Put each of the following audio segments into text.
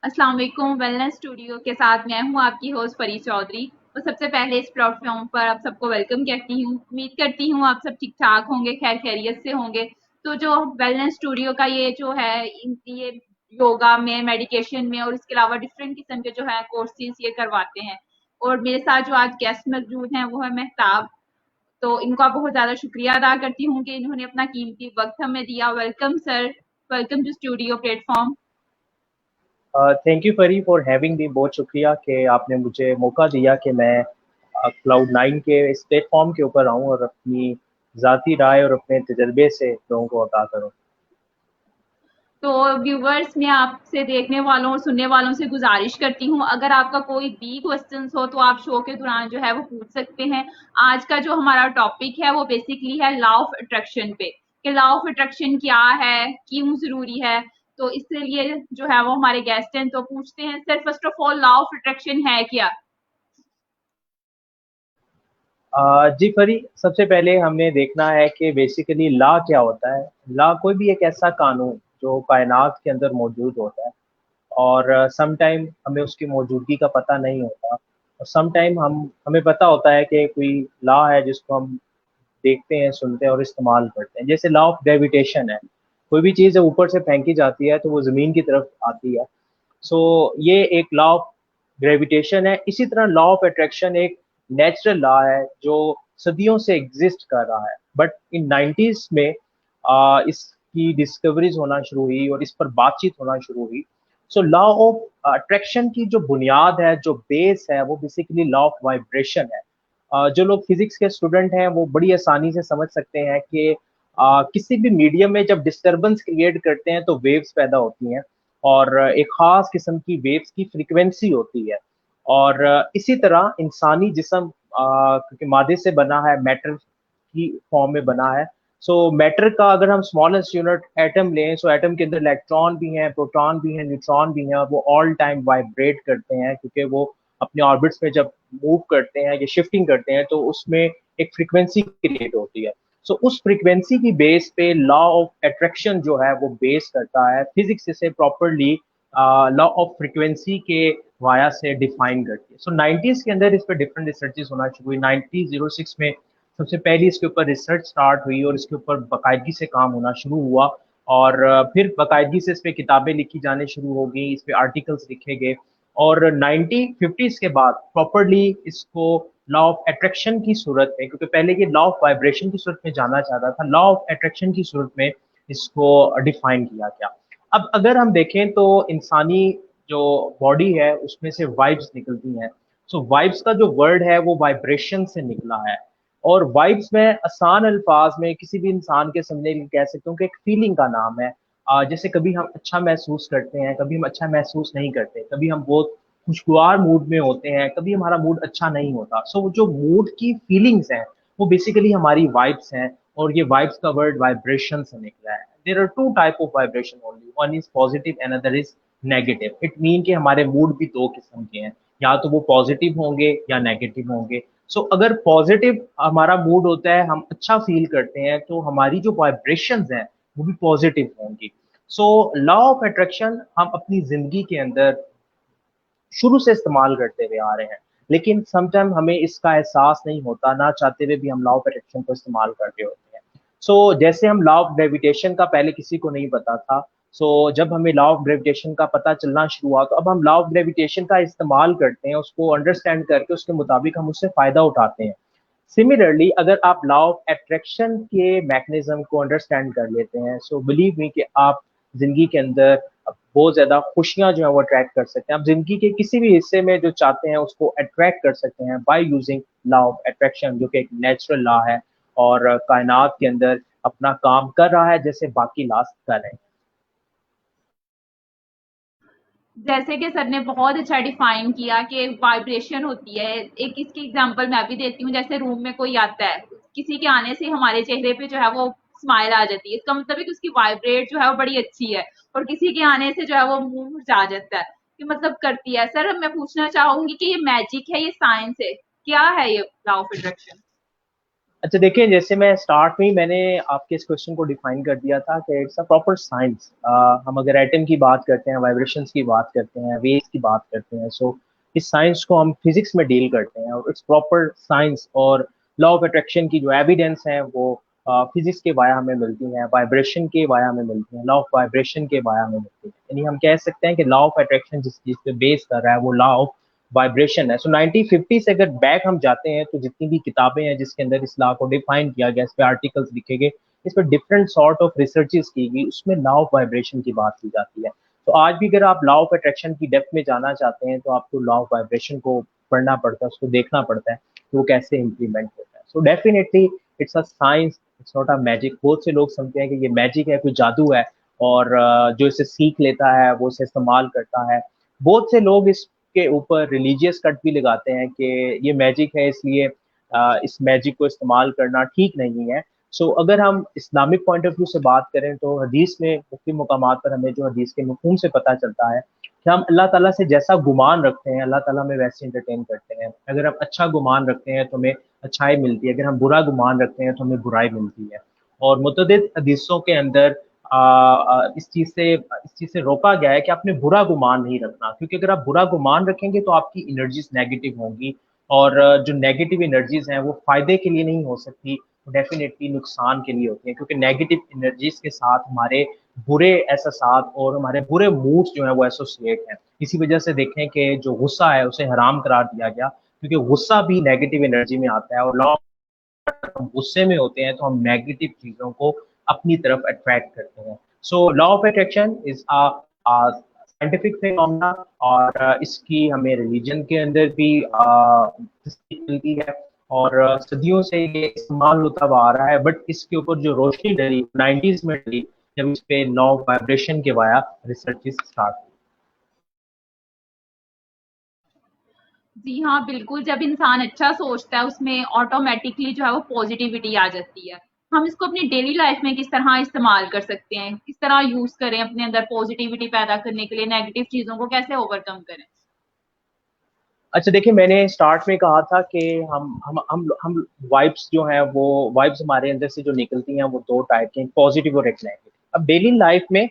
अस्सलाम वालेकुम। Wellness studio के साथ मैं हूँ आपकी होस्ट परी चौधरी। तो सबसे पहले इस प्लेटफॉर्म पर आप सबको वेलकम कहती हूँ। उम्मीद करती हूँ आप सब ठीक ठाक होंगे, खैर खैरियत से होंगे। तो जो वेलनेस स्टूडियो का ये जो है ये योगा में, मेडिकेशन में और इसके अलावा डिफरेंट किस्म के जो है कोर्सेज ये करवाते हैं। और मेरे साथ जो आज गेस्ट मौजूद हैं वो है मेहताब। तो इनका बहुत ज्यादा शुक्रिया अदा करती हूँ कि इन्होंने अपना कीमती वक्त हमें दिया। Welcome sir, welcome to studio platform. Thank you Pari for having me. बहुत शुक्रिया कि आपने मुझे मौका दिया कि मैं क्लाउड नाइन के इस प्लेटफॉर्म के ऊपर आऊँ और अपनी ज़ाती राय और अपने तजर्बे से लोगों को अता करूँ। तो व्यूवर्स, मैं आपसे देखने वालों और सुनने वालों से गुजारिश करती हूँ, अगर आपका कोई भी क्वेश्चंस हो तो आप शो के दौरान जो है वो पूछ सकते हैं। आज का जो हमारा टॉपिक है वो बेसिकली है लॉ ऑफ अट्रैक्शन पे, कि लॉ ऑफ अट्रैक्शन क्या है, क्यों जरूरी है। तो इसके लिए जो है वो हमारे गेस्ट हैं, तो पूछते हैं sir, first of all law of attraction है क्या? जी परी, सबसे पहले हमें देखना है कि बेसिकली लॉ क्या होता है। लॉ कोई भी एक ऐसा कानून जो कायनात के अंदर मौजूद होता है और सम टाइम हमें उसकी मौजूदगी का पता नहीं होता और सम टाइम हमें पता होता है कि कोई लॉ है जिसको हम देखते हैं, सुनते हैं और इस्तेमाल करते हैं। जैसे लॉ ऑफ ग्रेविटेशन है, कोई भी चीज़ जब ऊपर से फेंकी जाती है तो वो ज़मीन की तरफ आती है। सो ये एक लॉ ऑफ ग्रेविटेशन है। इसी तरह लॉ ऑफ अट्रैक्शन एक नेचुरल लॉ है जो सदियों से एग्जिस्ट कर रहा है, बट इन 90s में इसकी डिस्कवरीज होना शुरू हुई और इस पर बातचीत होना शुरू हुई। सो लॉ ऑफ अट्रैक्शन की जो बुनियाद है, जो बेस है, वो बेसिकली लॉ ऑफ वाइब्रेशन है। जो लोग फिजिक्स के स्टूडेंट हैं वो बड़ी आसानी से समझ सकते हैं कि किसी भी मीडियम में जब डिस्टरबेंस क्रिएट करते हैं तो वेव्स पैदा होती हैं और एक खास किस्म की वेव्स की फ्रीक्वेंसी होती है। और इसी तरह इंसानी जिस्म क्योंकि मादे से बना है, मैटर की फॉर्म में बना है। सो मैटर का अगर हम स्मॉलेस्ट यूनिट एटम लें, सो एटम के अंदर इलेक्ट्रॉन भी हैं, प्रोटॉन भी हैं, न्यूट्रॉन भी हैं और वो ऑल टाइम वाइब्रेट करते हैं क्योंकि वो अपने ऑर्बिट्स में जब मूव करते हैं या शिफ्टिंग करते हैं तो उसमें एक फ्रीक्वेंसी क्रिएट होती है। सो उस फ्रीक्वेंसी की बेस पे लॉ ऑफ अट्रैक्शन जो है वो बेस करता है। फिजिक्स इसे प्रॉपरली लॉ ऑफ फ्रीक्वेंसी के वाया से डिफाइन करती है। सो 90s के अंदर इस पर डिफरेंट रिसर्चेस होना शुरू हुई। 1906 में सबसे पहली इसके ऊपर रिसर्च स्टार्ट हुई और इसके ऊपर बाकायदगी से काम होना शुरू हुआ और फिर बाकायदगी से इस पर किताबें लिखी जाने शुरू हो गई, इस पर आर्टिकल्स लिखे गए और 1950s के बाद प्रॉपरली इसको लॉ ऑफ अट्रैक्शन की सूरत में, क्योंकि पहले ये लॉ ऑफ वाइब्रेशन की सूरत में जाना चाहता था, लॉ ऑफ अट्रैक्शन की सूरत में इसको डिफाइन किया गया। अब अगर हम देखें तो इंसानी जो बॉडी है उसमें से वाइब्स निकलती हैं। सो वाइब्स का जो वर्ड है वो वाइब्रेशन से निकला है और वाइब्स में आसान अल्फाज में किसी भी इंसान के समझने के लिए कह सकते हो कि एक फीलिंग का नाम है। जैसे कभी हम अच्छा महसूस करते हैं, कभी हम अच्छा महसूस नहीं करते, कभी हम बहुत खुशगवार मूड में होते हैं, कभी हमारा मूड अच्छा नहीं होता। सो जो मूड की फीलिंग्स हैं वो बेसिकली हमारी वाइब्स हैं और ये वाइब्स का वर्ड वाइब्रेशन से निकला है। There are two type of vibration only, one is positive and other is negative. It mean कि हमारे मूड भी दो किस्म के हैं, या तो वो पॉजिटिव होंगे या नेगेटिव होंगे। सो अगर पॉजिटिव हमारा मूड होता है, हम अच्छा फील करते हैं, तो हमारी जो वाइब्रेशंस हैं वो भी पॉजिटिव होंगी। सो लॉ ऑफ अट्रैक्शन हम अपनी जिंदगी के अंदर शुरू से इस्तेमाल करते हुए आ रहे हैं, लेकिन समटाइम हमें इसका एहसास नहीं होता, ना चाहते हुए भी हम लॉ ऑफ अट्रैक्शन को इस्तेमाल कर रहे होते हैं। जैसे हम लॉ ऑफ ग्रेविटेशन का पहले किसी को नहीं पता था, जब हमें लॉ ऑफ ग्रेविटेशन का पता चलना शुरू हुआ तो अब हम लॉ ऑफ ग्रेविटेशन का इस्तेमाल करते हैं, उसको अंडरस्टैंड करके उसके मुताबिक हम उससे फायदा उठाते हैं। सिमिलरली अगर आप लॉ ऑफ अट्रैक्शन के मैकेनिज्म को अंडरस्टैंड कर लेते हैं, सो बिलीव मी कि आप जिंदगी के अंदर बहुत ज्यादा खुशियां जो है वो अट्रैक्ट कर सकते हैं। आप जिंदगी के किसी भी हिस्से में जो चाहते हैं उसको अट्रैक्ट कर सकते हैं by using law of attraction, जो कि एक नेचुरल लॉ है और कायनात के अंदर अपना काम कर रहा है जैसे बाकी लॉस कर रहे हैं। जैसे कि सर ने बहुत अच्छा डिफाइन किया कि वाइब्रेशन होती है। एक इसकी एग्जांपल मैं भी देती हूँ। जैसे रूम में कोई आता है, किसी के आने से हमारे चेहरे पे जो है वो स्माइल आ जाती है, इसका मतलब है कि उसकी वाइब्रेट जो है वो बड़ी अच्छी है। और किसी के आने से जो है वो मुंह मुरझा जाता है, कि मतलब करती है। सर, मैं पूछना चाहूंगी कि ये मैजिक है, ये साइंस है, क्या है ये लॉ ऑफ अट्रैक्शन? अच्छा देखिए, जैसे मैं स्टार्ट में ही मैंने आपके इस क्वेश्चन को डिफाइन कर दिया था कि इट्स अ प्रॉपर साइंस। हम अगर एटम की बात करते हैं, वाइब्रेशंस की बात करते हैं, वेव्स की बात करते हैं, सो इस साइंस को हम फिजिक्स में डील करते हैं, और इट्स प्रॉपर साइंस। और लॉ ऑफ अट्रैक्शन की जो एविडेंस है वो फिजिक्स के वाया हमें मिलती है, वाइब्रेशन के वाया हमें मिलती है, लॉ ऑफ वाइब्रेशन के वाया हमें मिलती है। यानी हम कह सकते हैं कि लॉ ऑफ अट्रैक्शन जिस चीज पे बेस कर रहा है वो लॉ ऑफ वाइब्रेशन है। सो 1950 से अगर बैक हम जाते हैं तो जितनी भी किताबें हैं जिसके अंदर इस लॉ को डिफाइन किया गया, इस पे आर्टिकल्स लिखे गए, इस पर डिफरेंट सॉर्ट ऑफ रिसर्चेस की गई, उसमें लॉ ऑफ वाइब्रेशन की बात की जाती है। तो आज भी अगर आप लॉ ऑफ अट्रैक्शन की डेप्थ में जाना चाहते हैं तो आपको लॉ ऑफ वाइब्रेशन को पढ़ना पड़ता है, उसको देखना पड़ता है कि वो कैसे इम्प्लीमेंट होता है। So definitely it's a science, it's not a magic. बहुत से लोग समझते हैं कि ये मैजिक है, कोई जादू है, और जो इसे सीख लेता है वो इसे इस्तेमाल करता है। बहुत से लोग इसके ऊपर रिलीजियस कट भी लगाते हैं कि ये मैजिक है, इसलिए इस मैजिक को इस्तेमाल करना ठीक नहीं है। सो अगर हम इस्लामिक पॉइंट ऑफ व्यू से बात करें तो हदीस में मुख्य मुकामात पर हमें जो हदीस के मफहूम से पता चलता है कि हम अल्लाह ताला से जैसा गुमान रखते हैं अल्लाह ताला हमें वैसे इंटरटेन करते हैं। अगर हम अच्छा गुमान रखते हैं तो हमें अच्छाई मिलती है, अगर हम बुरा गुमान रखते हैं तो हमें बुराई मिलती है। और मुतअद्दिद हदीसों के अंदर इस चीज से रोका गया है कि आपने बुरा गुमान नहीं रखना, क्योंकि अगर आप बुरा गुमान रखेंगे तो आपकी एनर्जीज नेगेटिव होंगी, और जो नेगेटिव एनर्जीज हैं वो फायदे के लिए नहीं हो सकती, डेफिनेटली नुकसान के लिए होती है। क्योंकि नेगेटिव एनर्जीज के साथ हमारे बुरे एहसास और हमारे बुरे मूड्स जो है वो एसोसिएट हैं। इसी वजह से देखें कि जो गुस्सा है उसे हराम करार दिया गया, क्योंकि गुस्सा भी नेगेटिव एनर्जी में आता है, और लॉ हम गुस्से में होते हैं तो हम नेगेटिव चीजों को अपनी तरफ अट्रैक्ट करते हैं। So law of attraction is scientific phenomena, और इसकी हमें रिलीजन के अंदर भी तस्दीक मिलती है, और सदियों से ये इस्तेमाल होता हुआ आ रहा है। बट इसके ऊपर जो रोशनी डली 90s में डली, जब इस पे लॉ ऑफ वाइब्रेशन के वाया रिसर्च स्टार्ट। जी हाँ, बिल्कुल, जब इंसान अच्छा सोचता है उसमें ऑटोमेटिकली जो है वो पॉजिटिविटी आ जाती है। हम इसको अपनी डेली लाइफ में किस तरह इस्तेमाल कर सकते हैं, किस तरह यूज करें अपने अंदर पॉजिटिविटी पैदा करने के लिए, नेगेटिव चीजों को कैसे ओवरकम करें? अच्छा देखिए, मैंने स्टार्ट में कहा था कि हम वाइब्स जो है वो वाइब्स हमारे अंदर से जो निकलती हैं वो दो टाइप की, पॉजिटिव और एक नेगेटिव। अब डेली लाइफ में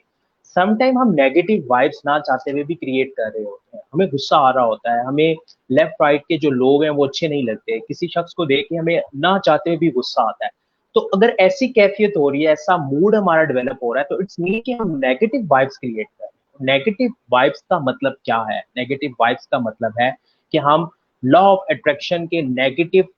समटाइम हम नेगेटिव वाइब्स ना चाहते हुए भी क्रिएट कर रहे होते हैं। हमें गुस्सा आ रहा होता है, हमें लेफ्ट राइट के जो लोग हैं वो अच्छे नहीं लगते, किसी शख्स को देख के हमें ना चाहते हुए भी गुस्सा आता है। तो अगर ऐसी कैफियत हो रही है, ऐसा मूड हमारा डेवलप हो रहा है, तो इट्स मीन कि हम नेगेटिव वाइब्स क्रिएट कर रहे हैं। नेगेटिव वाइब्स का मतलब क्या है? नेगेटिव वाइब्स का मतलब है कि हम लॉ ऑफ अट्रैक्शन के नेगेटिव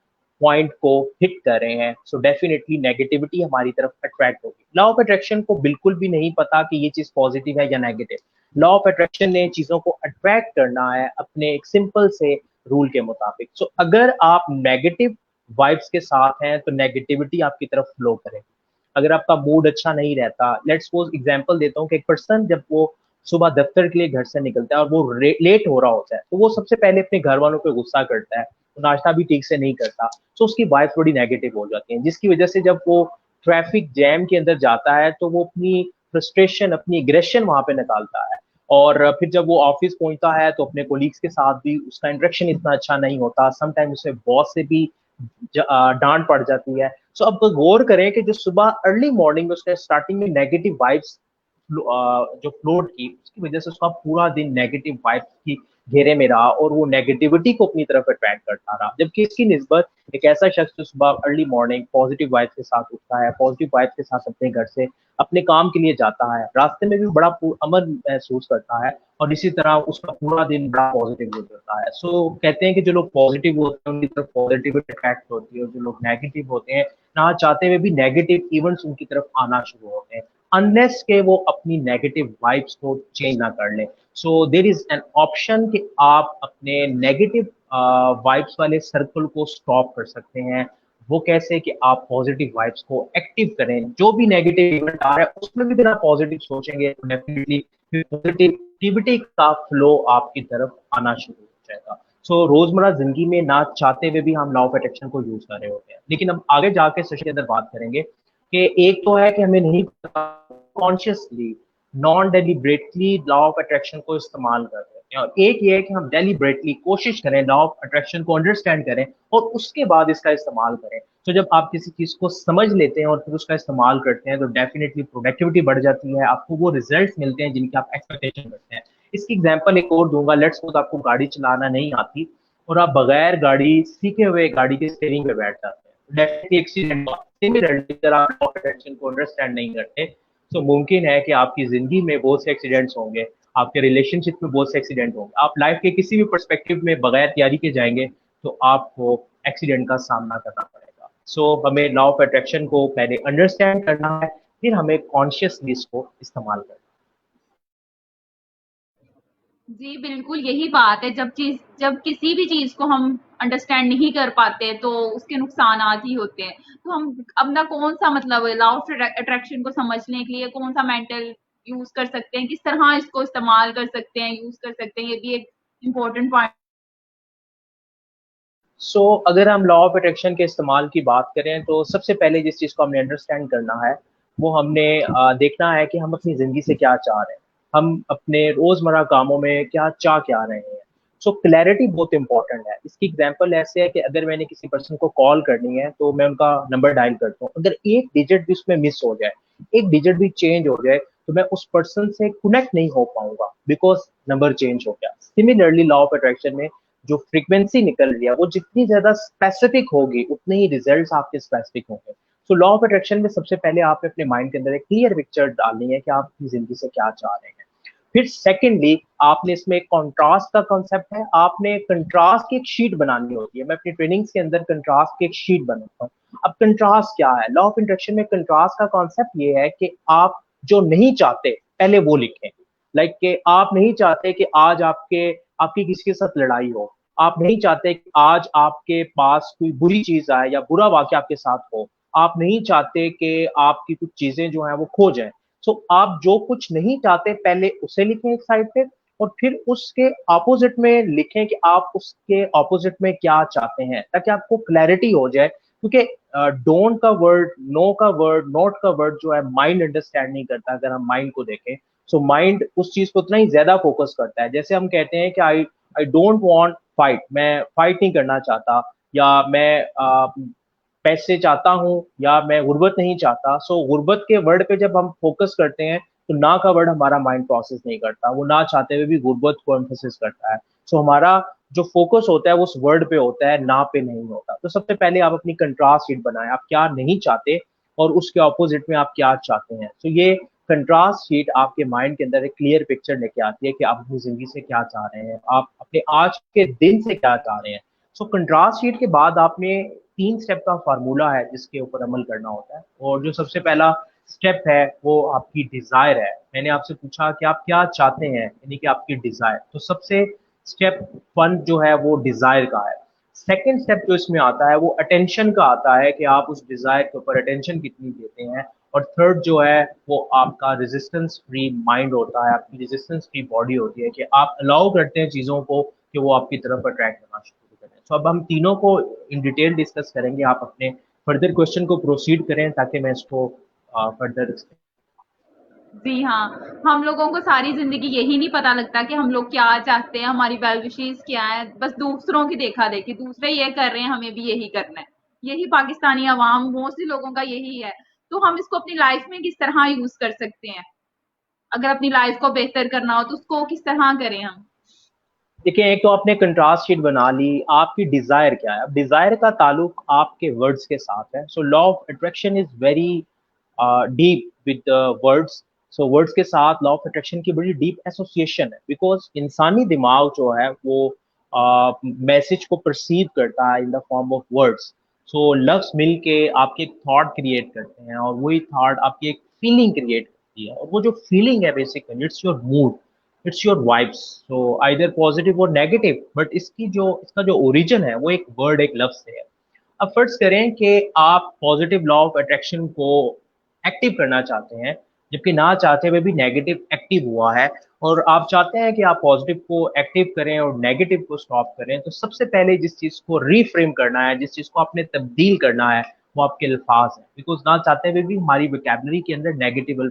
पॉइंट को हिट कर रहे हैं। सो डेफिनेटली नेगेटिविटी हमारी तरफ अट्रैक्ट होगी। लॉ ऑफ अट्रैक्शन को बिल्कुल भी नहीं पता कि ये चीज पॉजिटिव है या नेगेटिव। लॉ ऑफ अट्रैक्शन ने चीजों को अट्रैक्ट करना है अपने एक सिंपल से रूल के मुताबिक। सो अगर आप नेगेटिव वाइब्स के साथ हैं तो नेगेटिविटी आपकी तरफ फ्लो करेगी। अगर आपका मूड अच्छा नहीं रहता, लेट्स सपोज एग्जांपल देता हूँ कि एक पर्सन जब वो सुबह दफ्तर के लिए घर से निकलता है और वो लेट हो रहा होता है, तो वो सबसे पहले अपने घर वालों पे गुस्सा करता है, तो नाश्ता भी ठीक से नहीं करता, तो उसकी वाइफ थोड़ी नेगेटिव हो जाती है, जिसकी वजह से जब वो ट्रैफिक जैम के अंदर जाता है तो वो अपनी फ्रस्ट्रेशन, अपनी एग्रेशन वहां पे निकालता है। और फिर जब वो ऑफिस पहुंचता है तो अपने कोलीग्स के साथ भी उसका इंटरेक्शन इतना अच्छा नहीं होता, समटाइम उसे बॉस से भी डांट पड़ जाती है। सो अब गौर करें कि जो सुबह अर्ली मॉर्निंग में उसने स्टार्टिंग में नेगेटिव वाइब्स जो फ्लोट की, उसकी वजह से उसका पूरा दिन नेगेटिव वाइब्स की घेरे में रहा और वो नेगेटिविटी को अपनी तरफ अट्रैक्ट करता रहा। जबकि इसकी निस्बत एक ऐसा शख्स जो सुबह अर्ली मॉर्निंग पॉजिटिव वाइब्स के साथ उठता है, पॉजिटिव वाइब्स के साथ अपने घर से अपने काम के लिए जाता है, रास्ते में भी बड़ा अमन महसूस करता है, और इसी तरह उसका पूरा दिन बड़ा पॉजिटिव गुजरता है। सो कहते हैं कि जो लोग पॉजिटिव होते हैं उनकी तरफ पॉजिटिविटी अट्रैक्ट होती है, और जो लोग नेगेटिव होते हैं ना चाहते हुए भी नेगेटिव इवेंट्स उनकी तरफ आना शुरू होते हैं, अनलेस के वो अपनी नेगेटिव वाइब्स को चेंज ना कर लें। सो देर इज एन ऑप्शन कि आप अपने नेगेटिव वाइब्स वाले सर्कल को स्टॉप कर सकते हैं। वो कैसे? कि आप पॉजिटिव वाइब्स को एक्टिव करें, जो भी नेगेटिव इवेंट आ रहा है उसमें भी अगर आप पॉजिटिव सोचेंगे तो डेफिनेटली पॉजिटिविटी का फ्लो आपकी तरफ आना शुरू हो जाएगा। सो रोजमर्रा जिंदगी में ना चाहते हुए भी हम लॉ ऑफ अट्रैक्शन को यूज कर रहे होते हैं। लेकिन अब आगे जाके सेशन के अंदर बात करेंगे कि एक तो है कि हमें नहीं पता, consciously non deliberately law of attraction को इस्तेमाल कर रहे हैं, सकते हैं। और एक ये है कि हम डेलिबरेटली कोशिश करें, लॉ ऑफ अट्रैक्शन को अंडरस्टैंड करें और उसके बाद इसका इस्तेमाल करें। तो जब आप किसी चीज को समझ लेते हैं और फिर उसका इस्तेमाल करते हैं तो डेफिनेटली प्रोडक्टिविटी बढ़ जाती है, आपको वो रिजल्ट्स मिलते हैं जिनकी आप एक्सपेक्टेशन करते हैं। इसकी एग्जांपल एक और दूंगा। लेट्स सपोज आपको गाड़ी चलाना नहीं आती और आप बगैर गाड़ी सीखे हुए गाड़ी के स्टीयरिंग पे बैठ जाते हैं, डेफिनेटली एक्सीडेंट। सिमिलरली अगर आप लॉ ऑफ अट्रैक्शन को अंडरस्टैंड नहीं करते तो मुमकिन है कि आपकी जिंदगी में बहुत से एक्सीडेंट्स होंगे, आपके रिलेशनशिप में बहुत से एक्सीडेंट होंगे, आप लाइफ के किसी भी पर्सपेक्टिव में बगैर तैयारी के जाएंगे तो आपको एक्सीडेंट का सामना करना पड़ेगा। हमें लॉ ऑफ अट्रैक्शन को पहले अंडरस्टैंड करना है, फिर हमें कॉन्शियसली इसको इस्तेमाल करना जी बिल्कुल यही बात है। जब किसी भी चीज को हम अंडरस्टैंड नहीं कर पाते तो उसके नुकसानात ही होते हैं। तो हम अपना कौन सा मतलब लॉ ऑफ अट्रैक्शन को समझने के लिए कौन सा मेंटल यूज कर सकते हैं, किस तरह इसको इस्तेमाल कर सकते हैं, यूज कर सकते हैं, ये भी एक इम्पोर्टेंट पॉइंट। अगर हम लॉ ऑफ अट्रैक्शन के इस्तेमाल की बात करें तो सबसे पहले जिस चीज़ को हमने अंडरस्टैंड करना है वो हमने देखना है कि हम अपनी ज़िंदगी से क्या चाह रहे हैं, हम अपने रोज़मर्रा कामों में क्या रहे हैं। क्लैरिटी बहुत इंपॉर्टेंट है। इसकी एग्जांपल ऐसे है कि अगर मैंने किसी पर्सन को कॉल करनी है तो मैं उनका नंबर डायल करता हूँ, अगर एक डिजिट भी उसमें मिस हो जाए, एक डिजिट भी चेंज हो जाए तो मैं उस पर्सन से कनेक्ट नहीं हो पाऊंगा बिकॉज नंबर चेंज हो गया। सिमिलरली लॉ ऑफ अट्रैक्शन में जो फ्रीक्वेंसी निकल रही है वो जितनी ज्यादा स्पेसिफिक होगी उतने ही रिजल्ट्स आपके स्पेसिफिक होंगे। लॉ ऑफ अट्रैक्शन में सबसे पहले आपने अपने माइंड के अंदर एक क्लियर पिक्चर डालनी है कि आप अपनी जिंदगी से क्या चाह रहे हैं। फिर सेकेंडली आपने इसमें एक कॉन्ट्रास्ट का कॉन्सेप्ट है, आपने कंट्रास्ट की एक शीट बनानी होती है। मैं अपनी ट्रेनिंग्स के अंदर कंट्रास्ट की एक शीट बनाता हूँ। अब कंट्रास्ट क्या है? लॉ ऑफ इंट्रैक्शन में कंट्रास्ट का कॉन्सेप्ट ये है कि आप जो नहीं चाहते पहले वो लिखें। लाइक कि आप नहीं चाहते कि आज आपकी किसी के साथ लड़ाई हो, आप नहीं चाहते कि आज आपके पास कोई बुरी चीज आए या बुरा वाक्य आपके साथ हो, आप नहीं चाहते कि आपकी कुछ चीजें जो है वो खो जाए। आप जो कुछ नहीं चाहते पहले उसे लिखें एक साइड पे और फिर उसके ऑपोजिट में लिखें कि आप उसके ऑपोजिट में क्या चाहते हैं, ताकि आपको क्लैरिटी हो जाए। क्योंकि डोंट का वर्ड, नो का वर्ड, नॉट का वर्ड जो है माइंड अंडरस्टैंड नहीं करता। अगर हम माइंड को देखें माइंड उस चीज को उतना ही ज्यादा फोकस करता है। जैसे हम कहते हैं कि आई आई डोंट वांट फाइट, मैं फाइट नहीं करना चाहता, या मैं पैसे चाहता हूँ, या मैं गुर्बत नहीं चाहता। गुर्बत के वर्ड पे जब हम फोकस करते हैं तो ना का वर्ड हमारा माइंड प्रोसेस नहीं करता, वो ना चाहते हुए भी गुर्बत को एम्फोसिस करता है। हमारा जो फोकस होता है वो उस वर्ड पे होता है, ना पे नहीं होता। तो सबसे पहले आप अपनी कंट्रास्ट शीट बनाएं, आप क्या नहीं चाहते और उसके ऑपोजिट में आप क्या चाहते हैं। ये कंट्रास्ट शीट आपके माइंड के अंदर एक क्लियर पिक्चर लेके आती है कि आप अपनी जिंदगी से क्या चाह रहे हैं, आप अपने आज के दिन से क्या चाह रहे हैं। कंट्रास्ट शीट के बाद आपने 3 स्टेप का फार्मूला है जिसके ऊपर अमल करना होता है। और जो सबसे पहला स्टेप है वो आपकी डिजायर है। मैंने आपसे पूछा कि आप क्या चाहते हैं, यानी कि आपकी डिजायर। तो सबसे स्टेप 1 जो है वो डिजायर का है। सेकेंड स्टेप जो इसमें आता है वो अटेंशन का आता है कि आप उस डिजायर के ऊपर अटेंशन कितनी देते हैं। और थर्ड जो है वो आपका रेजिस्टेंस फ्री माइंड होता है, आपकी रेजिस्टेंस फ्री बॉडी होती है कि आप अलाउ करते हैं चीज़ों को कि वो आपकी तरफ अट्रैक्ट करना शुरू करें। अब हम तीनों को इन डिटेल डिस्कस करेंगे। आप अपने फर्दर क्वेश्चन को प्रोसीड करें ताकि मैं इसको फर्दर। जी हाँ, हम लोगों को सारी जिंदगी यही नहीं पता लगता कि हम लोग क्या चाहते हैं, हमारी वेल विशेस क्या है। बस दूसरों की देखा देखी, दूसरे ये कर रहे हैं हमें भी यही करना है। यही पाकिस्तानी अवाम मोस्टली लोगों का यही है। तो हम इसको अपनी लाइफ में किस तरह यूज कर सकते हैं? अगर अपनी लाइफ को बेहतर करना हो तो उसको किस तरह करें हम? देखिए, एक तो आपने कंट्रास्ट शीट बना ली, आपकी डिजायर क्या है। अब डिजायर का ताल्लुक आपके वर्ड्स के साथ है। Law of attraction is very deep with words. Words के साथ लॉ ऑफ अट्रैक्शन की बड़ी डीप एसोसिएशन है, बिकॉज इंसानी दिमाग जो है वो मैसेज को परसीव करता है in the form of words. लफ्ज मिल के आपके एक थॉट क्रिएट करते हैं और वही थॉट आपकी एक फीलिंग क्रिएट करती है। और वो जो फीलिंग है basically it's your mood, it's your vibes. Either positive और नेगेटिव, बट इसका जो ओरिजिन है वो एक वर्ड, एक लफ्ज से है। अब फर्ज करें कि आप पॉजिटिव लॉ ऑफ अट्रैक्शन को एक्टिव करना चाहते हैं, जबकि ना चाहते हुए भी नेगेटिव एक्टिव हुआ है, और आप चाहते हैं कि आप पॉजिटिव को एक्टिव करें और नेगेटिव को स्टॉप करें। तो सबसे पहले जिस चीज को रीफ्रेम करना है, जिस चीज को आपने तब्दील करना है, वो आपके अल्फाज है। बिकॉज ना चाहते हुए भी हमारी वोकैबुलरी के अंदर नेगेटिव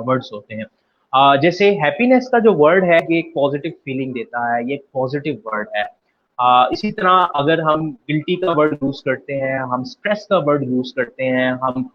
वर्ड्स होते हैं। जैसे हैप्पीनेस का जो वर्ड है ये एक पॉजिटिव फीलिंग देता है, ये एक पॉजिटिव वर्ड है। इसी तरह अगर हम गिल्टी का वर्ड यूज करते हैं, हम स्ट्रेस का वर्ड यूज करते हैं, हम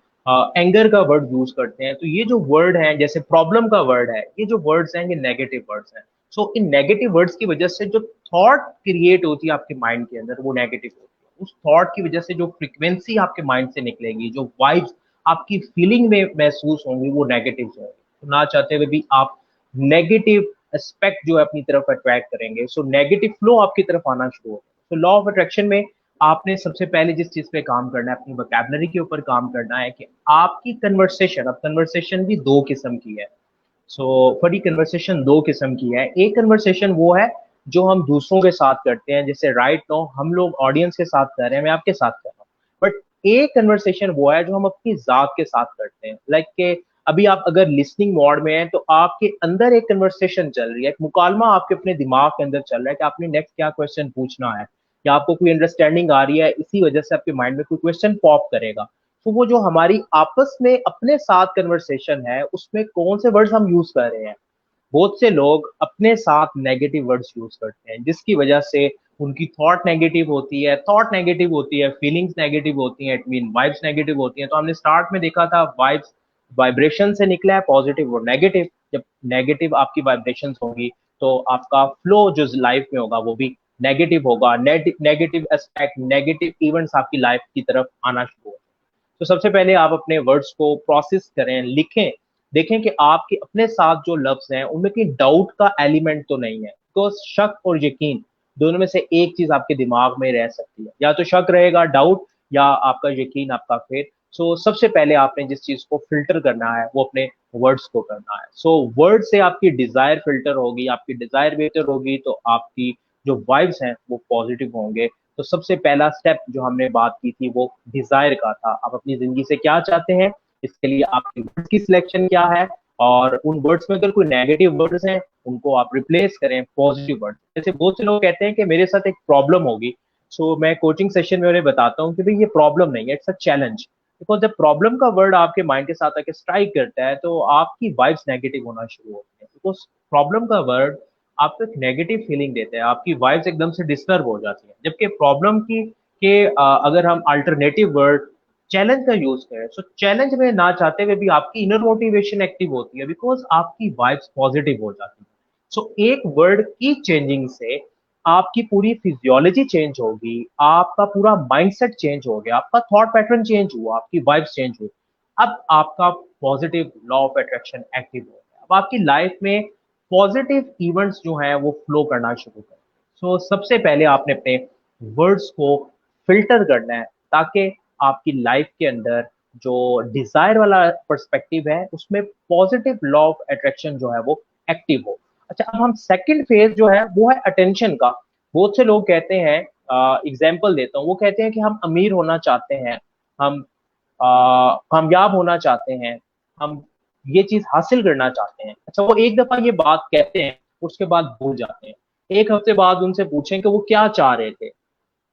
एंगर का वर्ड यूज करते हैं, तो ये जो वर्ड है, जैसे प्रॉब्लम का वर्ड है, ये जो वर्ड्स हैं ये नेगेटिव वर्ड्स हैं। सो इन नेगेटिव वर्ड्स की वजह से जो थॉट क्रिएट होती है आपके माइंड के अंदर वो नेगेटिव होती है। उस थॉट की वजह से जो फ्रिक्वेंसी आपके माइंड से निकलेगी, जो वाइब्स आपकी फीलिंग में महसूस होंगी, वो नेगेटिव होंगी। तो ना चाहते हुए भी आप नेगेटिव एस्पेक्ट जो है अपनी तरफ अट्रैक्ट करेंगे। सो नेगेटिव फ्लो आपकी तरफ आना शुरू होगा। तो लॉ ऑफ अट्रैक्शन में आपने सबसे पहले जिस चीज पे काम करना है, अपनी वोकैबुलरी के ऊपर काम करना है कि आपकी कन्वर्सेशन, अब कन्वर्सेशन भी दो किस्म की है। सो फरी कन्वर्सेशन दो किस्म की है। एक कन्वर्सेशन वो है जो हम दूसरों के साथ करते हैं, जैसे राइट नो हम लोग ऑडियंस के साथ कर रहे हैं, मैं आपके साथ कर रहा हूँ। बट एक कन्वर्सेशन वो है जो हम अपनी जात के साथ करते हैं। लाइक के अभी आप अगर लिसनिंग मोड में हैं तो आपके अंदर एक कन्वर्सेशन चल रही है, एक मुकालमा आपके अपने दिमाग के अंदर चल रहा है कि आपने नेक्स्ट क्या क्वेश्चन पूछना है, या आपको कोई अंडरस्टैंडिंग आ रही है, इसी वजह से आपके माइंड में कोई क्वेश्चन पॉप करेगा। तो वो जो हमारी आपस में अपने साथ कन्वर्सेशन है, उसमें कौन से वर्ड्स हम यूज कर रहे हैं। बहुत से लोग अपने साथ नेगेटिव वर्ड्स यूज करते हैं, जिसकी वजह से उनकी थॉट नेगेटिव होती है, थॉट नेगेटिव होती है, फीलिंग्स नेगेटिव होती हैं, इट मीन वाइब्स नेगेटिव होती हैं। तो हमने स्टार्ट में देखा था वाइब्स वाइब्रेशन से निकला है, पॉजिटिव और नेगेटिव। जब नेगेटिव आपकी वाइब्रेशंस होंगी तो आपका फ्लो जो लाइफ में होगा वो भी नेगेटिव होगा। नेगेटिव एस्पेक्ट, नेगेटिव इवेंट्स आपकी लाइफ की तरफ आना शुरू होगा। तो सबसे पहले आप अपने वर्ड्स को प्रोसेस करें, लिखें, देखें कि आपके अपने साथ जो लफ्ज हैं उनमें कहीं डाउट का एलिमेंट तो नहीं है। तो शक और यकीन दोनों में से एक चीज आपके दिमाग में रह सकती है, या तो शक रहेगा, डाउट, या आपका यकीन, आपका फेथ। सो सबसे पहले आपने जिस चीज को फिल्टर करना है वो अपने वर्ड्स को करना है। सो वर्ड से आपकी डिजायर फिल्टर होगी, आपकी डिजायर बेहतर होगी तो आपकी जो वाइब्स हैं वो पॉजिटिव होंगे। तो सबसे पहला स्टेप जो हमने बात की थी वो डिजायर का था। आप अपनी जिंदगी से क्या चाहते हैं, इसके लिए आपके वर्ड्स की सिलेक्शन क्या है, और उन वर्ड्स में अगर कोई नेगेटिव वर्ड्स हैं उनको आप रिप्लेस करें पॉजिटिव वर्ड। जैसे बहुत से लोग कहते हैं कि मेरे साथ एक प्रॉब्लम होगी, सो मैं कोचिंग सेशन में उन्हें बताता हूँ कि भाई ये प्रॉब्लम नहीं है, इट्स अ चैलेंज। बिकॉज जब प्रॉब्लम का वर्ड आपके माइंड के साथ आके स्ट्राइक करता है तो आपकी वाइब्स नेगेटिव होना शुरू होती है। बिकॉज प्रॉब्लम का वर्ड आपको एक नेगेटिव फीलिंग देते हैं, आपकी वाइब्स एकदम से डिस्टर्ब हो जाती है। जबकि प्रॉब्लम की के अगर हम अल्टरनेटिव वर्ड चैलेंज का यूज करें, सो चैलेंज में ना चाहते हुए भी आपकी इनर मोटिवेशन एक्टिव होती है, बिकॉज आपकी वाइब्स पॉजिटिव हो जाती है। सो एक वर्ड की चेंजिंग से आपकी पूरी फिजियोलॉजी चेंज होगी, आपका पूरा माइंडसेट चेंज हो गया, आपका थॉट पैटर्न चेंज हुआ, आपकी वाइब्स चेंज हुई। अब आपका positive law of attraction active हो गया। अब आपकी लाइफ में पॉजिटिव इवेंट्स जो हैं वो फ्लो करना शुरू करें। सो सबसे पहले आपने अपने वर्ड्स को फिल्टर करना है, ताकि आपकी लाइफ के अंदर जो डिजायर वाला पर्सपेक्टिव है उसमें पॉजिटिव लॉ ऑफ अट्रैक्शन जो है वो एक्टिव हो। अच्छा, अब हम सेकंड फेज जो है वो है अटेंशन का। बहुत से लोग कहते हैं, एग्जाम्पल देता हूँ, वो कहते हैं कि हम अमीर होना चाहते हैं, हम कामयाब होना चाहते हैं, हम ये चीज हासिल करना चाहते हैं। अच्छा, वो एक दफा ये बात कहते हैं, उसके बाद भूल जाते हैं। एक हफ्ते बाद उनसे पूछें कि वो क्या चाह रहे थे,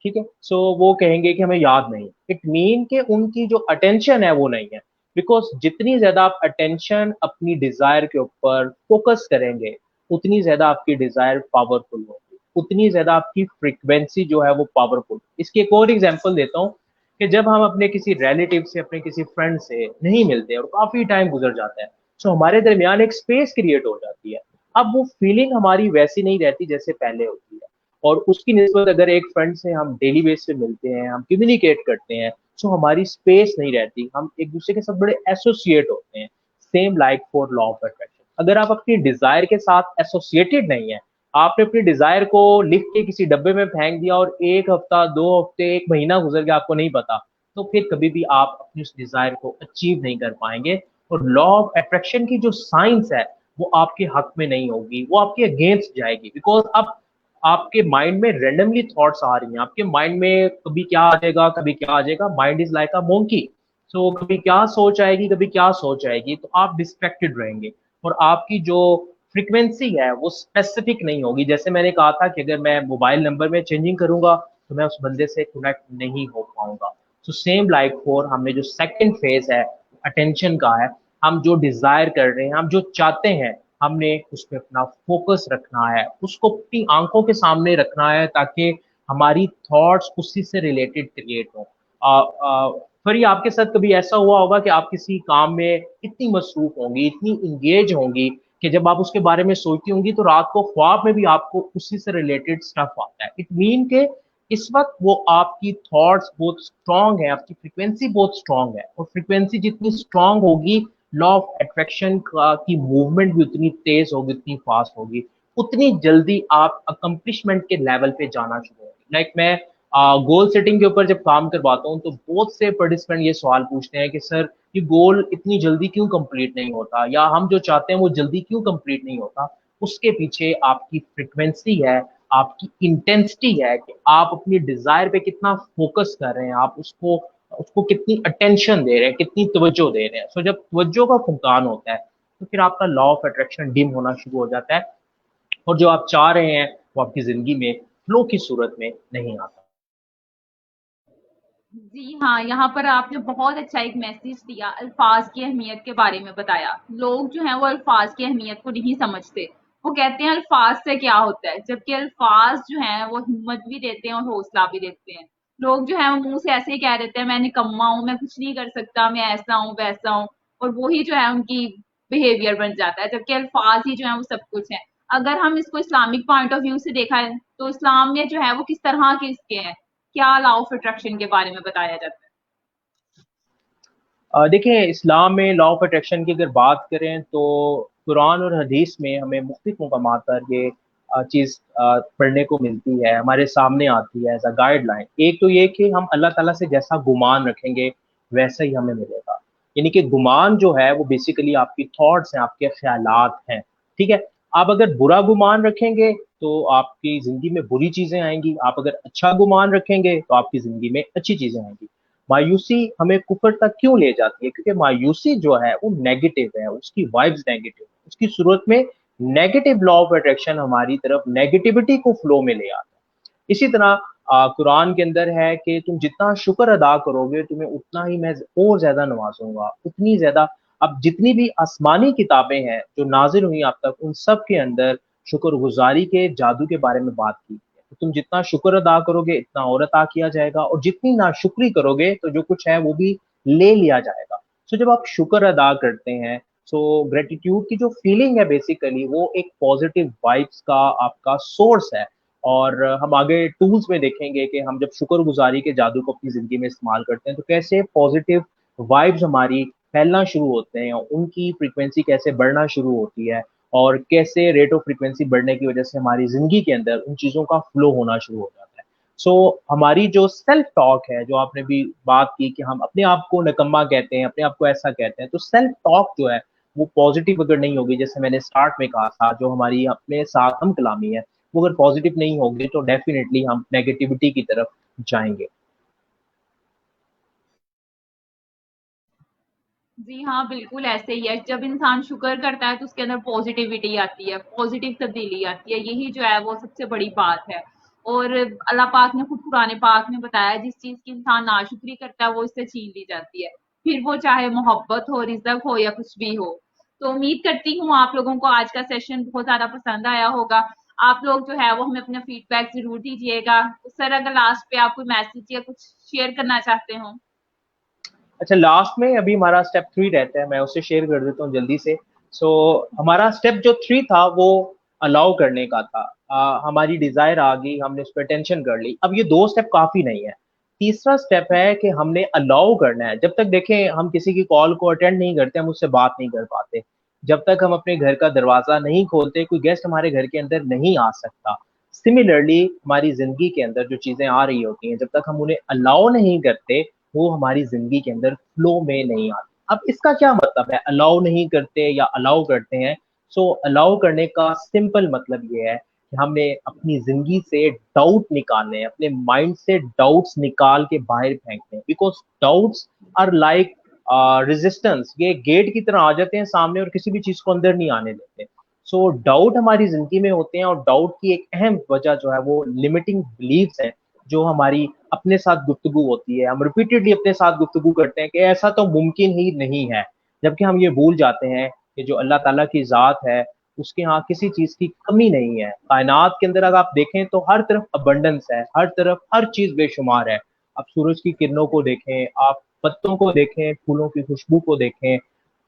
ठीक है, सो वो कहेंगे कि हमें याद नहीं। इट मीन कि उनकी जो अटेंशन है वो नहीं है। बिकॉज जितनी ज्यादा आप अटेंशन अपनी डिजायर के ऊपर फोकस करेंगे, उतनी ज्यादा आपकी डिजायर पावरफुल होगी, उतनी ज्यादा आपकी फ्रीक्वेंसी जो है वो पावरफुल। इसकी एक और एग्जांपल देता हूँ कि जब हम अपने किसी रिलेटिव से, अपने किसी फ्रेंड से नहीं मिलते और काफी टाइम गुजर जाता है, तो हमारे दरमियान एक स्पेस क्रिएट हो जाती है। अब वो फीलिंग हमारी वैसी नहीं रहती जैसे पहले होती है। और उसकी निस्बत अगर एक फ्रेंड से हम डेली बेस पे मिलते हैं, हम कम्युनिकेट करते हैं, तो हमारी स्पेस नहीं रहती, हम एक दूसरे के साथ बड़े एसोसिएट होते हैं। Same like for law of attraction, अगर आप अपनी डिजायर के साथ एसोसिएटेड नहीं है, आपने अपनी डिजायर को लिख के किसी डब्बे में फेंक दिया और एक हफ्ता, 2 हफ्ते, एक महीना गुजर गया, आपको नहीं पता, तो फिर कभी भी आप अपनी उस डिजायर को अचीव नहीं कर पाएंगे। और लॉ ऑफ अट्रैक्शन की जो साइंस है वो आपके हक में नहीं होगी, वो आपके अगेंस्ट जाएगी। बिकॉज अब आपके माइंड में रेंडमली थॉट्स आ रही हैं, आपके माइंड में कभी क्या आ जाएगा, कभी क्या आ जाएगा। Mind is like a monkey. So कभी क्या सोच आएगी, कभी क्या सोच आएगी, तो आप डिस्ट्रैक्टेड रहेंगे और आपकी जो फ्रीक्वेंसी है वो स्पेसिफिक नहीं होगी। जैसे मैंने कहा था कि अगर मैं मोबाइल नंबर में चेंजिंग करूंगा तो मैं उस बंदे से कनेक्ट नहीं हो पाऊंगा। सो सेम लाइक फॉर हमने जो सेकंड फेज है अटेंशन का है, हम जो डिजायर कर रहे हैं, हम जो चाहते हैं, हमने उस पर अपना फोकस रखना है, उसको अपनी आंखों के सामने रखना है ताकि हमारी थॉट्स उसी से रिलेटेड क्रिएट हो। फिर ये आपके साथ कभी ऐसा हुआ होगा कि आप किसी काम में इतनी मसरूफ होंगी, इतनी इंगेज होंगी कि जब आप उसके बारे में सोचती होंगी तो रात को ख्वाब में भी आपको उसी से रिलेटेड स्टफ आता है। इट मीन के इस वक्त वो आपकी थॉट्स बहुत स्ट्रांग है, आपकी फ्रिक्वेंसी बहुत स्ट्रांग है, और फ्रिक्वेंसी जितनी स्ट्रांग होगी लॉ ऑफ अट्रैक्शन का की मूवमेंट भी उतनी तेज होगी, उतनी फास्ट होगी, उतनी जल्दी आप अकम्पलिशमेंट के लेवल पे जाना शुरू होगी। लाइक मैं गोल सेटिंग के ऊपर जब काम करवाता हूँ तो बहुत से पार्टिसिपेंट ये सवाल पूछते हैं कि सर ये गोल इतनी जल्दी क्यों कंप्लीट नहीं होता, या हम जो चाहते हैं वो जल्दी क्यों कंप्लीट नहीं होता। उसके पीछे आपकी फ्रिक्वेंसी है, आपकी इंटेंसिटी है कि आप अपनी डिजायर पे कितना फोकस कर रहे हैं, आप उसको उसको कितनी अटेंशन दे रहे हैं, कितनी तवज्जो दे रहे हैं। सो जब तवज्जो का फुकदान होता है तो फिर आपका लॉ ऑफ अट्रैक्शन डिम होना शुरू हो जाता है, और जो आप चाह रहे हैं वो आपकी जिंदगी में फ्लो की सूरत में नहीं आता। जी हाँ, यहाँ पर आपने बहुत अच्छा एक मैसेज दिया, अल्फाज की अहमियत के बारे में बताया। लोग जो हैं वो अल्फाज की अहमियत को नहीं समझते। वो कहते हैं अल्फाज से क्या होता है, जबकि अल्फाज जो हैं वो हिम्मत भी देते हैं और हौसला भी देते हैं। लोग जो हैं वो मुंह से ऐसे ही कह देते हैं, मैं निकम्मा हूँ, मैं कुछ नहीं कर सकता, मैं ऐसा हूँ वैसा हूँ, और वही जो है उनकी बिहेवियर बन जाता है, जबकि अल्फाज ही जो है वो सब कुछ है। अगर हम इसको इस्लामिक पॉइंट ऑफ व्यू से देखा है तो इस्लाम में जो है वो किस तरह के इसके हैं, क्या लॉ ऑफ अट्रैक्शन के बारे में बताया जाता है? देखिए, इस्लाम में लॉ ऑफ अट्रैक्शन की अगर बात करें तो कुरान और हदीस में हमें मुख्तलिफ मकामात पर ये चीज़ पढ़ने को मिलती है, हमारे सामने आती है एज अ गाइडलाइन। एक तो ये कि हम अल्लाह ताला से जैसा गुमान रखेंगे वैसा ही हमें मिलेगा। यानी कि गुमान जो है वो बेसिकली आपकी थॉट्स हैं, आपके ख्यालात हैं। ठीक है, आप अगर बुरा गुमान रखेंगे तो आपकी ज़िंदगी में बुरी चीज़ें आएंगी, आप अगर अच्छा गुमान रखेंगे तो आपकी ज़िंदगी में अच्छी चीज़ें आएंगी। मायूसी हमें कुफर तक क्यों ले जाती है, क्योंकि मायूसी जो है वो नेगेटिव है, उसकी वाइब्स नेगेटिव है, उसकी सूरत में नेगेटिव लॉ ऑफ अट्रैक्शन हमारी तरफ नेगेटिविटी को फ्लो में ले आता है। इसी तरह कुरान के अंदर है कि तुम जितना शुक्र अदा करोगे तुम्हें उतना ही मैं और ज्यादा नवाजूंगा, उतनी ज्यादा। अब जितनी भी आसमानी किताबें हैं जो नाजिल हुई आप तक, उन सब के अंदर शुक्रगुजारी के जादू के बारे में बात की। तो तुम जितना शुक्र अदा करोगे इतना और अता किया जाएगा, और जितनी नाशुक्री करोगे तो जो कुछ है वो भी ले लिया जाएगा। सो जब आप शुक्र अदा करते हैं, सो ग्रेटिट्यूड की जो फीलिंग है बेसिकली वो एक पॉजिटिव वाइब्स का आपका सोर्स है। और हम आगे टूल्स में देखेंगे कि हम जब शुक्रगुजारी के जादू को अपनी जिंदगी में इस्तेमाल करते हैं तो कैसे पॉजिटिव वाइब्स हमारी फैलना शुरू होते हैं, उनकी फ्रीक्वेंसी कैसे बढ़ना शुरू होती है, और कैसे रेट ऑफ फ्रीक्वेंसी बढ़ने की वजह से हमारी जिंदगी के अंदर उन चीज़ों का फ्लो होना शुरू हो जाता है। सो हमारी जो सेल्फ टॉक है, जो आपने भी बात की कि हम अपने आप को निकम्मा कहते हैं, अपने आप को ऐसा कहते हैं, तो सेल्फ टॉक जो है वो पॉजिटिव अगर नहीं होगी, जैसे मैंने स्टार्ट में कहा था, जो हमारी अपने साथ हम कलामी है वो अगर पॉजिटिव नहीं होगी तो डेफिनेटली हम नेगेटिविटी की तरफ जाएंगे। जी हाँ, बिल्कुल ऐसे ही है। जब इंसान शुक्र करता है तो उसके अंदर पॉज़िटिविटी आती है, पॉज़िटिव तब्दीली आती है। यही जो है वो सबसे बड़ी बात है। और अल्लाह पाक ने खुद कुरान पाक में बताया, जिस चीज़ की इंसान नाशुक्री करता है वो उससे छीन ली जाती है। फिर वो चाहे मोहब्बत हो, रिज़्क हो या कुछ भी हो। तो उम्मीद करती हूँ आप लोगों को आज का सेशन बहुत ज़्यादा पसंद आया होगा। आप लोग जो है वो हमें अपना फीडबैक ज़रूर दीजिएगा। तो सर, अगर लास्ट पे आप कोई मैसेज या कुछ शेयर करना चाहते हो? अच्छा, लास्ट में अभी हमारा स्टेप 3 रहता है, मैं उसे शेयर कर देता हूँ जल्दी से। सो हमारा स्टेप जो 3 था वो अलाउ करने का था। हमारी डिजायर आ गई, हमने उस पर टेंशन कर ली, अब ये 2 स्टेप काफी नहीं है। तीसरा स्टेप है कि हमने अलाउ करना है। जब तक देखें हम किसी की कॉल को अटेंड नहीं करते, हम उससे बात नहीं कर पाते। जब तक हम अपने घर का दरवाजा नहीं खोलते, कोई गेस्ट हमारे घर के अंदर नहीं आ सकता। सिमिलरली हमारी जिंदगी के अंदर जो चीजें आ रही होती हैं, जब तक हम उन्हें अलाउ नहीं करते वो हमारी जिंदगी के अंदर फ्लो में नहीं आती। अब इसका क्या मतलब है, अलाउ नहीं करते या अलाउ करते हैं? सो अलाउ करने का सिंपल मतलब ये है कि हमने अपनी जिंदगी से डाउट निकालने हैं, अपने माइंड से डाउट्स निकाल के बाहर फेंकते हैं, because doubts are like resistance. ये गेट की तरह आ जाते हैं सामने और किसी भी चीज को अंदर नहीं आने देते। सो डाउट हमारी जिंदगी में होते हैं, और डाउट की एक अहम वजह जो है वो लिमिटिंग बिलीव्स है, जो हमारी अपने साथ गुफ्तगू होती है। हम रिपीटेडली अपने साथ गुफ्तगू करते हैं कि ऐसा तो मुमकिन ही नहीं है, जबकि हम ये भूल जाते हैं कि जो अल्लाह ताला की ज़ात है उसके यहाँ किसी चीज की कमी नहीं है। कायनात के अंदर अगर आप देखें तो हर तरफ अबंडेंस है, हर तरफ हर चीज बेशुमार है। आप सूरज की किरणों को देखें, आप पत्तों को देखें, फूलों की खुशबू को देखें,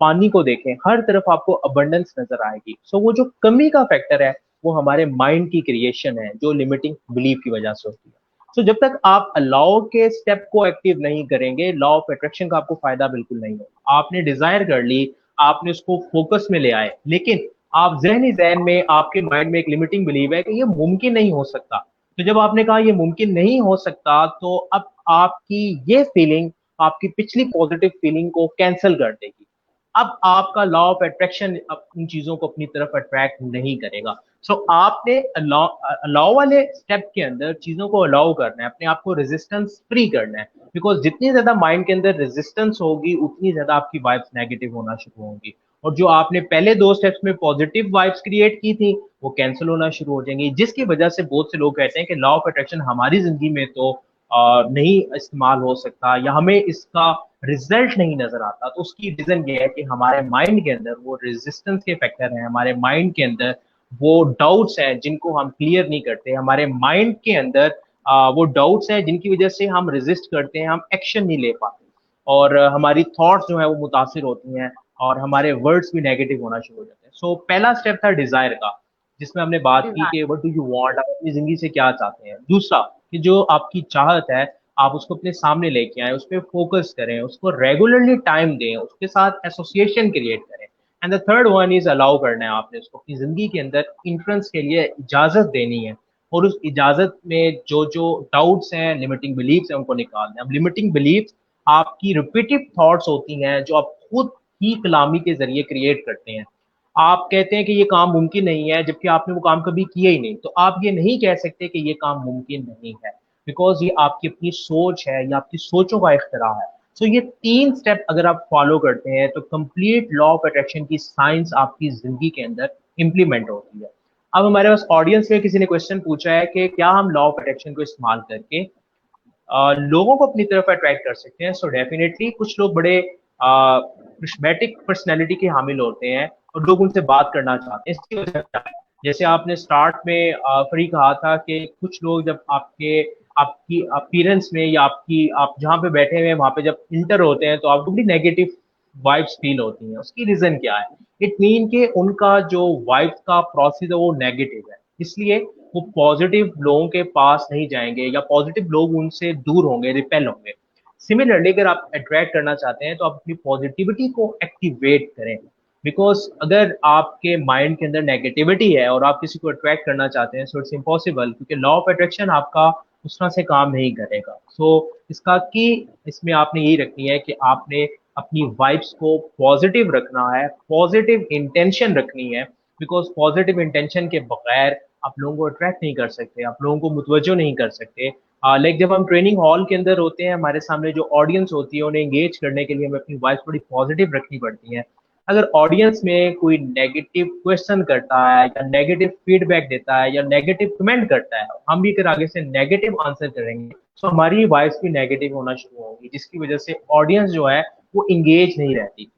पानी को देखें, हर तरफ आपको अबंडेंस नजर आएगी। सो वो जो कमी का फैक्टर है वो हमारे माइंड की क्रिएशन है, जो लिमिटिंग बिलीफ की वजह से होती है। सो जब तक आप अलाउ के स्टेप को एक्टिव नहीं करेंगे, लॉ ऑफ अट्रैक्शन का आपको फायदा बिल्कुल नहीं होगा। आपने डिजायर कर ली, आपने उसको फोकस में ले आए, लेकिन आप जहनी जहन में, आपके माइंड में एक लिमिटिंग बिलीव है कि ये मुमकिन नहीं हो सकता। तो जब आपने कहा ये मुमकिन नहीं हो सकता, तो अब आपकी ये फीलिंग आपकी पिछली पॉजिटिव फीलिंग को कैंसिल कर देगी। अब आपका लॉ ऑफ अट्रैक्शन उन चीजों को अपनी तरफ अट्रैक्ट नहीं करेगा। सो आपने अलाउ वाले स्टेप के अंदर चीजों को अलाउ करना है, अपने आप को रेजिस्टेंस फ्री करना है। बिकॉज जितनी ज्यादा माइंड के अंदर रेजिस्टेंस होगी, उतनी ज्यादा आपकी वाइब्स नेगेटिव होना शुरू होंगी, और जो आपने पहले दो स्टेप्स में पॉजिटिव वाइब्स क्रिएट की थी वो कैंसिल होना शुरू हो जाएंगी। जिसकी वजह से बहुत से लोग कहते हैं कि लॉ ऑफ अट्रैक्शन हमारी जिंदगी में तो नहीं इस्तेमाल हो सकता, या हमें इसका रिजल्ट नहीं नजर आता। तो उसकी रीजन ये है कि हमारे माइंड के अंदर वो रेजिस्टेंस के फैक्टर हैं, हमारे माइंड के अंदर वो डाउट्स हैं जिनको हम क्लियर नहीं करते, हमारे माइंड के अंदर वो डाउट्स हैं जिनकी वजह से हम रेजिस्ट करते हैं, हम एक्शन नहीं ले पाते, और हमारी थॉट्स जो है वो मुतासिर होती हैं, और हमारे वर्ड्स भी नेगेटिव होना शुरू हो जाते हैं। सो पहला स्टेप था डिजायर का, जिसमें हमने बात की कि व्हाट डू यू वांट, आप अपनी जिंदगी से क्या चाहते हैं। दूसरा कि जो आपकी चाहत है आप उसको अपने सामने लेके आए, उस पर फोकस करें, उसको रेगुलरली टाइम दें, उसके साथ एसोसिएशन क्रिएट करें। And the third one is allow करना है आपने उसको अपनी जिंदगी के अंदर इंट्रेंस के लिए इजाजत देनी है, और उस इजाजत में जो जो डाउट्स हैं, लिमिटिंग बिलीफ्स हैं, उनको निकालना है। अब लिमिटिंग बिलीफ्स आपकी रिपीटिव थॉट्स होती हैं जो आप खुद ही कलामी के जरिए क्रिएट करते हैं। आप कहते हैं कि ये काम मुमकिन नहीं है, जबकि आपने वो काम कभी किया ही नहीं, तो आप ये नहीं कह सकते कि ये काम मुमकिन नहीं है, बिकॉज ये आपकी अपनी सोच है, या आपकी सोचों का इख्तिरा है। सो ये तीन स्टेप अगर आप फॉलो करते हैं तो कंप्लीट लॉ ऑफ अट्रैक्शन की साइंस आपकी जिंदगी के अंदर इंप्लीमेंट होती है। अब हमारे पास ऑडियंस में किसी ने क्वेश्चन पूछा है कि क्या हम लॉ ऑफ अट्रैक्शन को इस्तेमाल करके लोगों को अपनी तरफ अट्रैक्ट कर सकते हैं। सो डेफिनेटली कुछ लोग बड़े करिश्मेटिक पर्सनैलिटी के हामिल होते हैं और लोग उनसे बात करना चाहते हैं। इसकी वजह क्या है? जैसे आपने स्टार्ट में फ्री कहा था कि कुछ लोग जब आपकी अपीयरेंस में, या आप जहाँ पे बैठे हुए हैं वहां पे जब इंटर होते हैं तो आपको बड़ी नेगेटिव वाइब्स फील होती हैं। उसकी रीजन क्या है? इट मीन कि उनका जो वाइब्स का प्रोसेस है वो नेगेटिव है, इसलिए वो पॉजिटिव लोगों के पास नहीं जाएंगे, या पॉजिटिव लोग उनसे दूर होंगे, रिपेल होंगे। सिमिलरली अगर आप अट्रैक्ट करना चाहते हैं तो आप अपनी पॉजिटिविटी को एक्टिवेट करें। बिकॉज अगर आपके माइंड के अंदर नेगेटिविटी है और आप किसी को अट्रैक्ट करना चाहते हैं, सो इट्स इम्पॉसिबल, क्योंकि लॉ ऑफ अट्रैक्शन आपका उस तरह से काम नहीं करेगा। सो इसका की इसमें आपने यही रखनी है कि आपने अपनी वाइब्स को पॉजिटिव रखना है, पॉजिटिव इंटेंशन रखनी है। बिकॉज पॉजिटिव इंटेंशन के बगैर आप लोगों को अट्रैक्ट नहीं कर सकते, आप लोगों को मुतवज्जो नहीं कर सकते। लाइक जब हम ट्रेनिंग हॉल के अंदर होते हैं, हमारे सामने जो ऑडियंस होती है उन्हें एंगेज करने के लिए हमें अपनी वॉइस बड़ी पॉजिटिव रखनी पड़ती है। अगर ऑडियंस में कोई नेगेटिव क्वेश्चन करता है, या नेगेटिव फीडबैक देता है, या नेगेटिव कमेंट करता है, हम भी अगर आगे से नेगेटिव आंसर करेंगे तो हमारी वॉइस भी नेगेटिव होना शुरू होगी, जिसकी वजह से ऑडियंस जो है वो इंगेज नहीं रहती।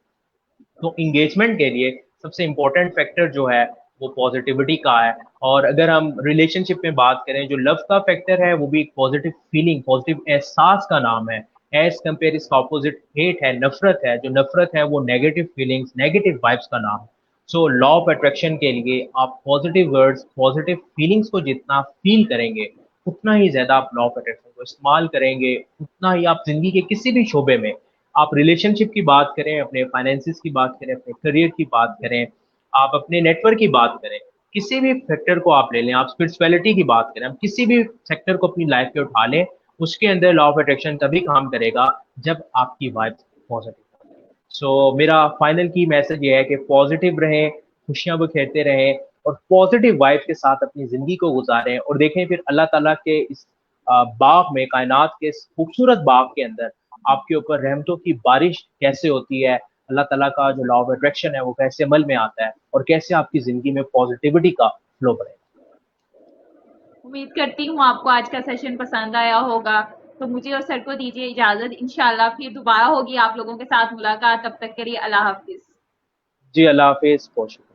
तो इंगेजमेंट के लिए सबसे इंपॉर्टेंट फैक्टर जो है वो पॉजिटिविटी का है। और अगर हम रिलेशनशिप में बात करें, जो लव का फैक्टर है वो भी एक पॉजिटिव फीलिंग, पॉजिटिव एहसास का नाम है। एज कंपेयर इसका ऑपोजिट हेट है, नफरत है। जो नफरत है वो नेगेटिव फीलिंग्स, नेगेटिव वाइब्स का नाम है। सो लॉ ऑफ अट्रैक्शन के लिए आप पॉजिटिव वर्ड्स, पॉजिटिव फीलिंग्स को जितना फील करेंगे, उतना ही ज्यादा आप लॉ ऑफ अट्रैक्शन को इस्तेमाल करेंगे, उतना ही आप जिंदगी के किसी भी शोबे में, आप रिलेशनशिप की बात करें, अपने फाइनेंसिस की बात करें, अपने करियर की बात करें, आप अपने नेटवर्क की बात करें, किसी भी सेक्टर को आप ले लें, आप स्पिरिचुअलिटी की बात करें, आप किसी भी सेक्टर को अपनी लाइफ में उठा लें, उसके अंदर लॉ ऑफ अट्रैक्शन तभी काम करेगा जब आपकी वाइब पॉजिटिव। सो मेरा फाइनल की मैसेज ये है कि पॉजिटिव रहें, खुशियां बखेरते रहें, और पॉजिटिव वाइब के साथ अपनी जिंदगी को गुजारें, और देखें फिर अल्लाह ताला के इस बाग में, कायनात के इस खूबसूरत बाग के अंदर आपके ऊपर रहमतों की बारिश कैसे होती है, अल्लाह ताला का जो लॉ ऑफ अट्रैक्शन है वो कैसे अमल में आता है, और कैसे आपकी जिंदगी में पॉजिटिविटी का फ्लो बढ़ेगा। उम्मीद करती हूँ आपको आज का सेशन पसंद आया होगा। तो मुझे और सर को दीजिए इजाजत, इंशाल्लाह फिर दोबारा होगी आप लोगों के साथ मुलाकात। तब तक के लिए अल्लाह हाफिज। जी अल्लाह हाफिज, बहुत शुक्रिया।